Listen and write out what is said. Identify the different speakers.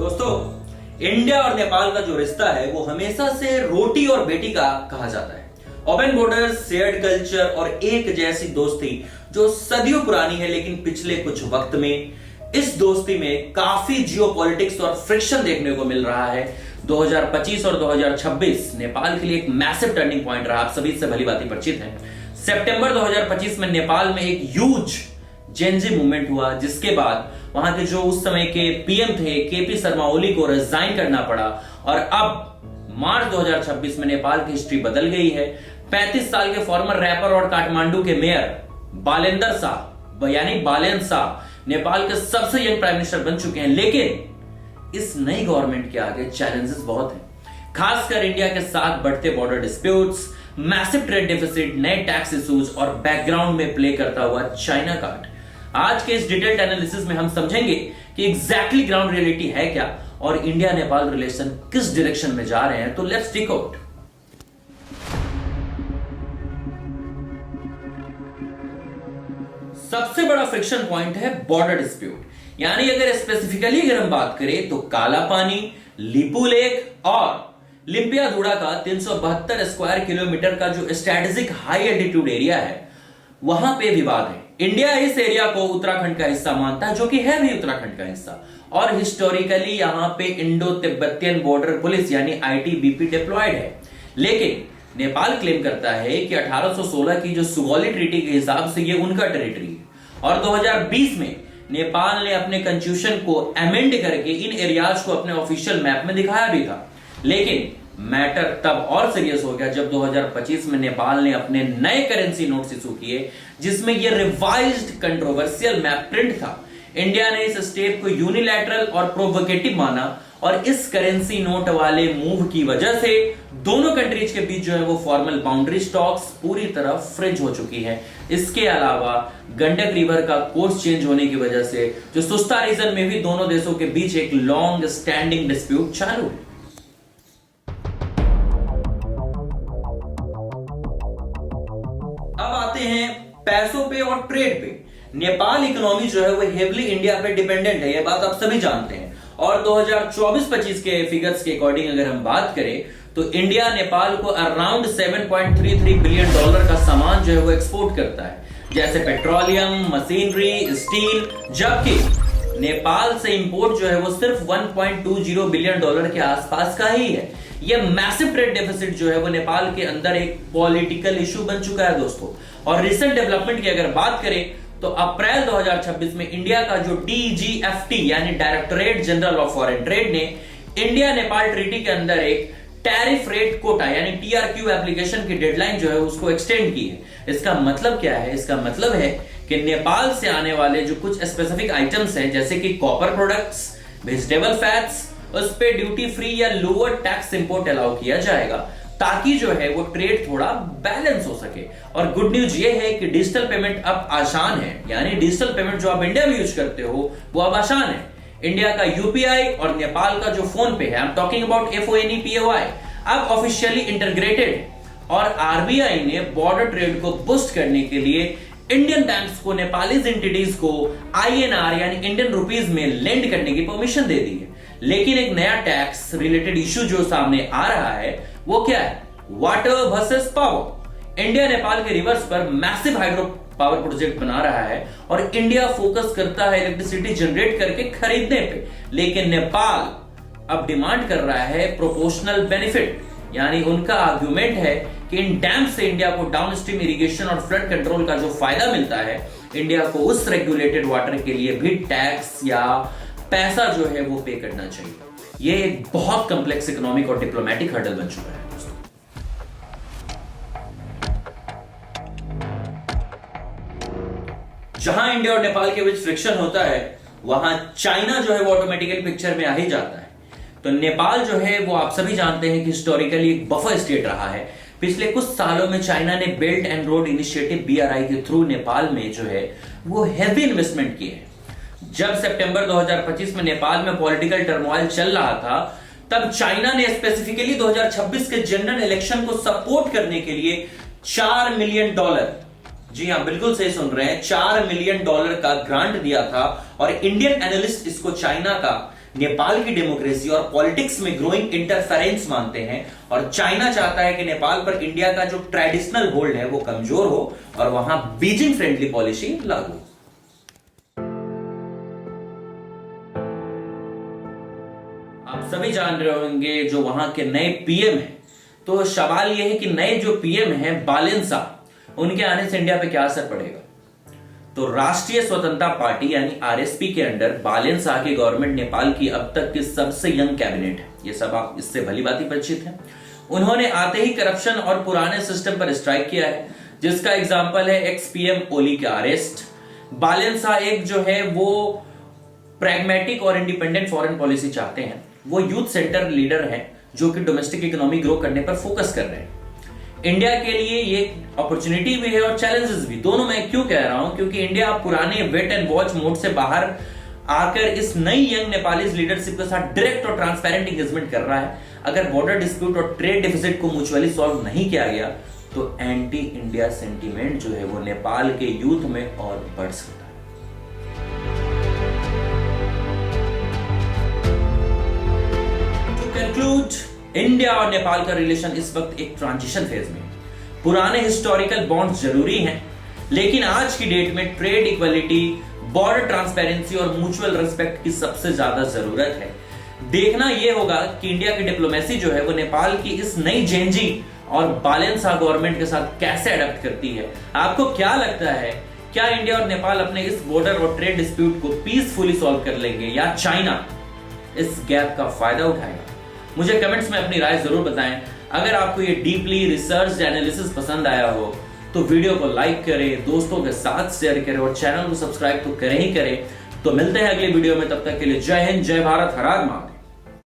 Speaker 1: दोस्तों, इंडिया और नेपाल का जो रिश्ता है वो हमेशा से रोटी और बेटी का कहा जाता है। ओपन बॉर्डर्स, शेयर्ड कल्चर और एक जैसी दोस्ती जो सदियों पुरानी है, लेकिन पिछले कुछ वक्त में इस दोस्ती में काफी जियोपॉलिटिक्स और फ्रिक्शन देखने को मिल रहा है। 2025 और 2026 नेपाल के लिए एक मैसिव टर्निंग पॉइंट रहा। आप सभी से भली भांति परिचित हैं। सितंबर 2025 में नेपाल में एक ह्यूज जेनजी मूवमेंट हुआ, जिसके बाद वहां के जो उस समय के पीएम थे केपी शर्मा ओली को रिजाइन करना पड़ा। और अब मार्च 2026 में नेपाल की हिस्ट्री बदल गई है। 35 साल के फॉर्मर रैपर और काठमांडू के मेयर बालेंदर शाह यानी बालेन शाह नेपाल के सबसे यंग प्राइम मिनिस्टर बन चुके हैं। लेकिन इस नई गवर्नमेंट के आगे चैलेंजेस बहुत हैं, खासकर इंडिया के साथ बढ़ते border disputes, massive trade deficit, नए टैक्स इश्यूज और बैकग्राउंड में प्ले करता हुआ चाइना कार्ड। आज के इस डिटेल्ड एनालिसिस में हम समझेंगे कि एग्जैक्टली ग्राउंड रियलिटी है क्या और इंडिया नेपाल रिलेशन किस डायरेक्शन में जा रहे हैं। तो लेट्स टेक आउट। सबसे बड़ा फ्रिक्शन पॉइंट है बॉर्डर डिस्प्यूट, यानी अगर स्पेसिफिकली हम बात करें तो काला पानी, लिपू लेक और लिम्पियाधुड़ा का 372 स्क्वायर किलोमीटर का जो स्ट्रेटेजिक हाई एल्टीट्यूड एरिया है, वहां पे विवाद है। इंडिया इस एरिया को उत्तराखंड का हिस्सा मानता है, जो कि है भी उत्तराखंड का हिस्सा, और हिस्टोरिकली यहां पे इंडो तिब्बतियन बॉर्डर पुलिस यानी आईटीबीपी डिप्लॉयड है। लेकिन नेपाल क्लेम करता है कि 1816 की जो सुगौली ट्रीटी के हिसाब से ये उनका टेरिटरी है, और 2020 में नेपाल ने अपने कॉन्स्टिट्यूशन को अमेंड करके इन एरियाज को अपने ऑफिशियल मैप में दिखाया भी था। लेकिन मैटर तब और सीरियस हो गया जब 2025 में नेपाल ने अपने नए करेंसी नोट्स इशू किए, जिसमें यह रिवाइज्ड कंट्रोवर्शियल मैप प्रिंट था। इंडिया ने इस स्टेप को यूनिलैटरल और प्रोवोकेटिव माना, और इस करेंसी नोट वाले मूव की वजह से दोनों कंट्रीज के बीच जो है वो फॉर्मल बाउंड्री स्टॉक्स पूरी तरह फ्रिज हो चुकी है। इसके अलावा गंडक रिवर का कोर्स चेंज होने की वजह से जो सुस्ता रीजन में भी दोनों देशों के बीच एक लॉन्ग स्टैंडिंग डिस्प्यूट चालू है। अब आते हैं पैसों पे और ट्रेड पे। नेपाल इकोनॉमी जो है वो हेवली इंडिया पे डिपेंडेंट है, ये बात आप सभी जानते हैं। और 2024-25 के फिगर्स के अकॉर्डिंग अगर हम बात करें तो इंडिया नेपाल को अराउंड $7.33 बिलियन का सामान जो है वो एक्सपोर्ट करता है, जैसे पेट्रोलियम, मशीनरी, स्टील, जबकि नेपाल से इंपोर्ट जो है वो सिर्फ $1.20 बिलियन के आसपास का ही है। यह मैसिव ट्रेड डेफिसिट जो है वो नेपाल के अंदर एक पॉलिटिकल इशू बन चुका है दोस्तों। और रिसेंट डेवलपमेंट की अगर बात करें तो अप्रैल 2026 में इंडिया का जो डीजीएफटी यानी directorate general of foreign trade ने इंडिया नेपाल ट्रीटी के अंदर एक टैरिफ रेट कोटा यानी टीआरक्यू एप्लीकेशन की डेडलाइन जो है उसको एक्सटेंड की है। इसका मतलब क्या है? इसका मतलब है कि नेपाल से आने वाले जो कुछ स्पेसिफिक आइटम्स हैं, जैसे कि कॉपर प्रोडक्ट्स, वेजिटेबल फैट्स, उस पे ड्यूटी फ्री या लोअर टैक्स इंपोर्ट अलाउ किया जाएगा, ताकि जो है वो ट्रेड थोड़ा बैलेंस हो सके। और गुड न्यूज ये है कि डिजिटल पेमेंट अब आसान है, यानी डिजिटल पेमेंट जो आप इंडिया में यूज करते हो वो अब आसान है। इंडिया का यूपीआई और नेपाल का जो फोन पे है, I am talking about FONEPAY, अब ऑफिशियली इंटीग्रेटेड है। और आरबीआई ने बॉर्डर ट्रेड को बूस्ट करने के लिए इंडियन बैंक्स को नेपालीज एंटिटीज को INR यानी इंडियन रुपीज में लेंड करने की परमिशन दे दी है। लेकिन एक नया टैक्स रिलेटेड इश्यू जो सामने आ रहा है वो क्या है? Water versus power. India Nepal के रिवर्स पर मैसिव हाइड्रो पावर प्रोजेक्ट बना रहा है और इंडिया फोकस करता है इलेक्ट्रिसिटी जनरेट करके खरीदने पे, लेकिन नेपाल अब डिमांड कर रहा है प्रोपोर्शनल बेनिफिट। यानी उनका आर्गुमेंट है कि इन डैम से इंडिया को डाउनस्ट्रीम इरिगेशन और फ्लड कंट्रोल का जो फायदा मिलता है, इंडिया को उस रेगुलेटेड वाटर के लिए भी टैक्स या पैसा जो है वो पे करना चाहिए। ये एक बहुत कॉम्प्लेक्स इकोनॉमिक और डिप्लोमेटिक हर्डल बन चुका है। जहां इंडिया और नेपाल के बीच फ्रिक्शन होता है, वहां चाइना जो है वो ऑटोमेटिकली पिक्चर में आ ही जाता है। तो नेपाल जो है वो आप सभी जानते हैं कि हिस्टोरिकली एक बफर स्टेट रहा है। पिछले कुछ सालों में चाइना ने belt and road initiative BRI के थ्रू नेपाल में जो है वो हेवी इन्वेस्टमेंट किए हैं। जब सितंबर 2025 में नेपाल में पॉलिटिकल टर्मोइल चल रहा था, तब चाइना ने स्पेसिफिकली 2026 के जनरल इलेक्शन को सपोर्ट करने के लिए $4 मिलियन, जी हां बिल्कुल सही सुन रहे हैं, $4 मिलियन का ग्रांट दिया था। और इंडियन एनालिस्ट इसको चाइना का नेपाल की डेमोक्रेसी और पॉलिटिक्स में ग्रोइंग इंटरफेरेंस मानते हैं, और चाइना चाहता है कि नेपाल पर इंडिया का जो ट्रेडिशनल होल्ड है वो कमजोर हो और वहां बीजिंग फ्रेंडली पॉलिसी लागू। आप सभी जान रहे होंगे जो वहां के नए पीएम हैं, तो सवाल यह है कि नए जो पीएम हैं बालेंसा, उनके आने से इंडिया पे क्या असर पड़ेगा। तो राष्ट्रीय स्वतंत्रता पार्टी यानी आरएसपी के अंडर बालेंसा की गवर्नमेंट नेपाल की अब तक की सबसे यंग कैबिनेट है, ये सब आप इससे भली भांति परिचित हैं। उन्होंने आते ही करप्शन और पुराने सिस्टम पर स्ट्राइक किया है, जिसका एग्जांपल है एक्स पीएम ओली का अरेस्ट। बालेंसा एक जो है वो प्रैग्मेटिक और इंडिपेंडेंट फॉरेन पॉलिसी चाहते हैं। वो यूथ सेंटर लीडर हैं जो कि डोमेस्टिक इकोनॉमी ग्रो करने पर फोकस कर रहे हैं। इंडिया के लिए ये अपॉर्चुनिटी भी है और चैलेंजेस भी, दोनों मैं क्यों कह रहा हूं, क्योंकि इंडिया पुराने वेट एंड वॉच मोड से बाहर आकर इस नई यंग नेपालीज लीडरशिप के साथ डायरेक्ट और ट्रांसपेरेंट एंगेजमेंट कर रहा है। अगर बॉर्डर डिस्प्यूट और ट्रेड डिफिसिट को म्यूचुअली सॉल्व नहीं किया गया तो एंटी इंडिया सेंटीमेंट जो है वो नेपाल के यूथ में और बढ़ सकता है। इंडिया और नेपाल का रिलेशन इस वक्त एक ट्रांजिशन फेज में। पुराने हिस्टोरिकल बॉन्ड्स जरूरी हैं, लेकिन आज की डेट में ट्रेड इक्वलिटी, बॉर्डर ट्रांसपेरेंसी और म्यूचुअल रिस्पेक्ट की सबसे ज्यादा जरूरत है। देखना यह होगा कि इंडिया की डिप्लोमेसी जो है वो नेपाल की इस नई जेनजी और बालेंसा गवर्नमेंट के साथ कैसे अडॉप्ट करती है। आपको क्या लगता है, क्या इंडिया और नेपाल अपने इस बॉर्डर और ट्रेड डिस्प्यूट को पीसफुली सॉल्व कर लेंगे या चाइना इस गैप का फायदा उठाएगा? मुझे कमेंट्स में अपनी राय जरूर बताएं। अगर आपको ये डीपली रिसर्च एनालिसिस पसंद आया हो तो वीडियो को लाइक करें, दोस्तों के साथ शेयर करें और चैनल को सब्सक्राइब तो करें ही करें। तो मिलते हैं अगले वीडियो में, तब तक के लिए जय हिंद, जय भारत, हर हर महादेव।